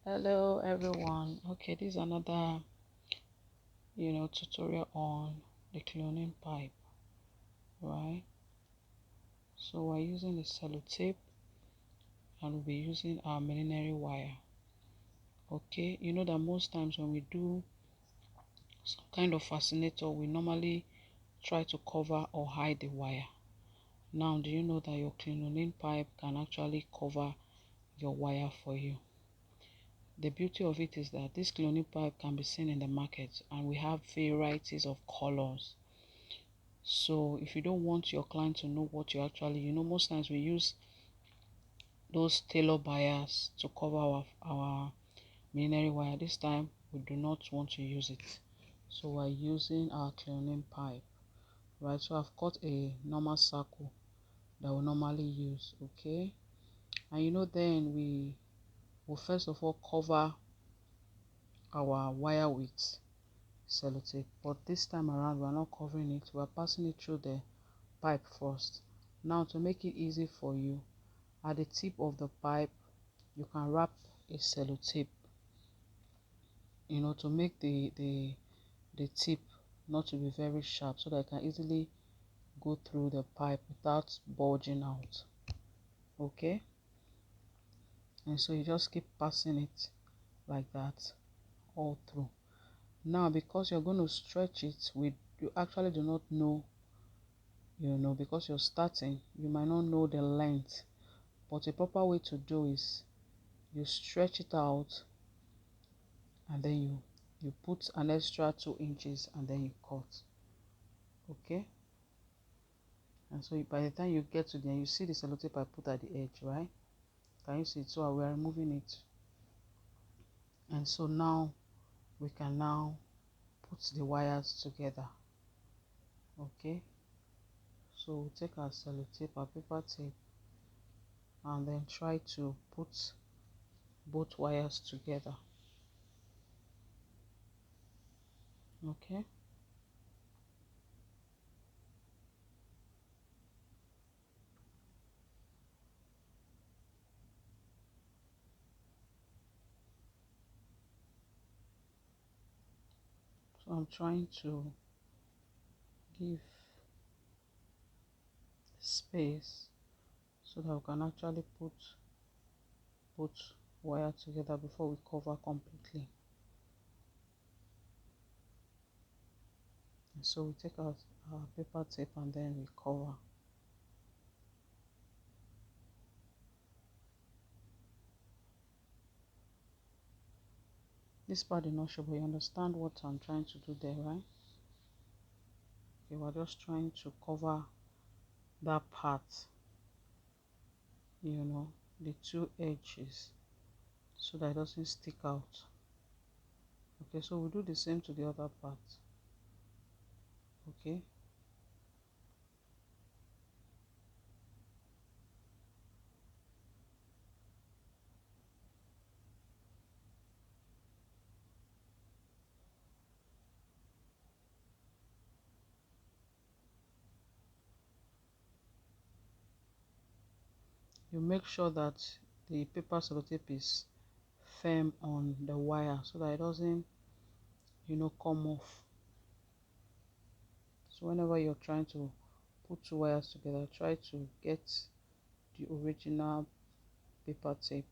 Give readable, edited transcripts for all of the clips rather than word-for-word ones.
Hello everyone. Okay, this is another tutorial on the cloning pipe, right? So we're using the sellotape and we'll be using our millinery wire. Okay, you know that most times when we do some kind of fascinator, we normally try to cover or hide the wire. Now, do you know that your crinoline pipe can actually cover your wire for you? The beauty of it is that this cloning pipe can be seen in the market and we have varieties of colors. So if you don't want your client to know what you actually, most times we use those tailor bias to cover our millinery wire. This time we do not want to use it. So we're using our cloning pipe, right? So I've cut a normal circle that we normally use, okay? And then we will first of all cover our wire with sellotape, but this time around we're not covering it, we're passing it through the pipe first. Now, to make it easy for you, at the tip of the pipe you can wrap a sellotape, to make the tip not to be very sharp, so that it can easily go through the pipe without bulging out. Okay, and so you just keep passing it like that all through. Now, because you're going to stretch it, you actually do not know, because you're starting, you might not know the length, but a proper way to do is you stretch it out and then you put an extra 2 inches and then you cut. Okay, and so by the time you get to the end, you see the sellotape I put at the edge, right? Can you see it? So we are removing it, and so now we can now put the wires together. Okay, so we take our sellotape, our paper tape, and then try to put both wires together. Okay, so I'm trying to give space so that we can actually put both wire together before we cover completely. And so we take out our paper tape and then we cover. This part is not sure, but you understand what I'm trying to do there, right? Okay, we're just trying to cover that part, the two edges, so that it doesn't stick out. Okay, so we'll do the same to the other part. Okay, you make sure that the paper sellotape is firm on the wire so that it doesn't come off. So whenever you're trying to put two wires together, try to get the original paper tape.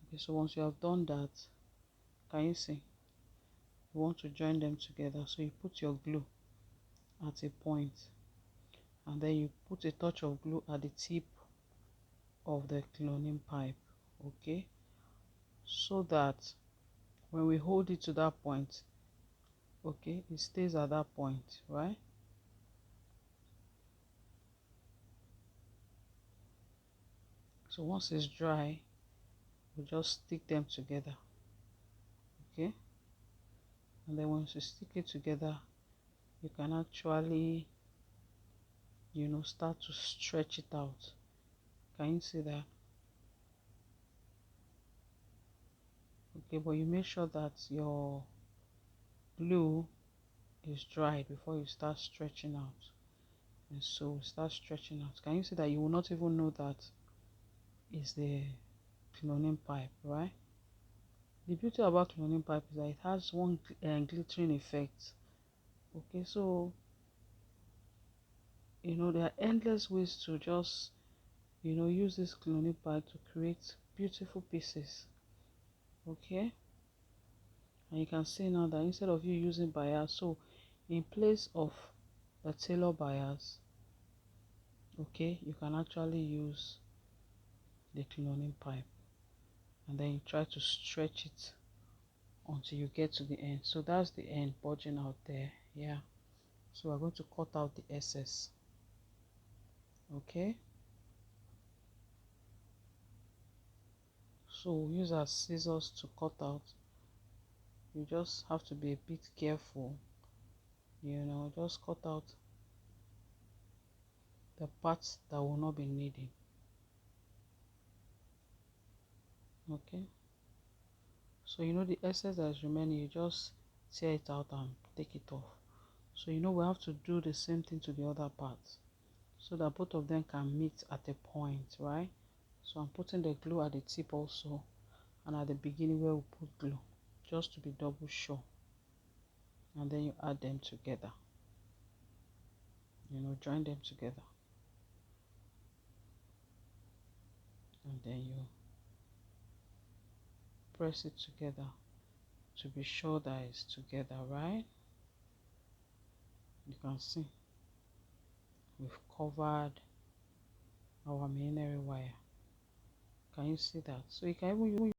Okay, so once you have done that, can you see, you want to join them together, so you put your glue at a point and then you put a touch of glue at the tip of the cloning pipe. Okay, so that when we hold it to that point, okay, it stays at that point, right? So once it's dry, we just stick them together. Okay, and then once you stick it together, you can actually start to stretch it out. Can you see that? Okay, but you make sure that your glue is dried before you start stretching out. And so start stretching out. Can you see that you will not even know that is the cloning pipe, right? The beauty about cloning pipe is that it has one glittering effect. Okay, so there are endless ways to just use this cloning pipe to create beautiful pieces. Okay, and you can see now that instead of you using bias, so in place of the tailor bias, okay, you can actually use the cloning pipe, and then you try to stretch it until you get to the end. So that's the end bulging out there. Yeah, so we're going to cut out the excess. Okay, so we'll use our scissors to cut out. You just have to be a bit careful, just cut out the parts that will not be needed. Okay, so the excess that is remaining, you just tear it out and take it off. So we have to do the same thing to the other parts so that both of them can meet at a point, right? So I'm putting the glue at the tip also, and at the beginning where we put glue, just to be double sure. And then you add them together, join them together, and then you press it together to be sure that it's together, right? You can see we've covered our millinery wire. Can you see that? So you can even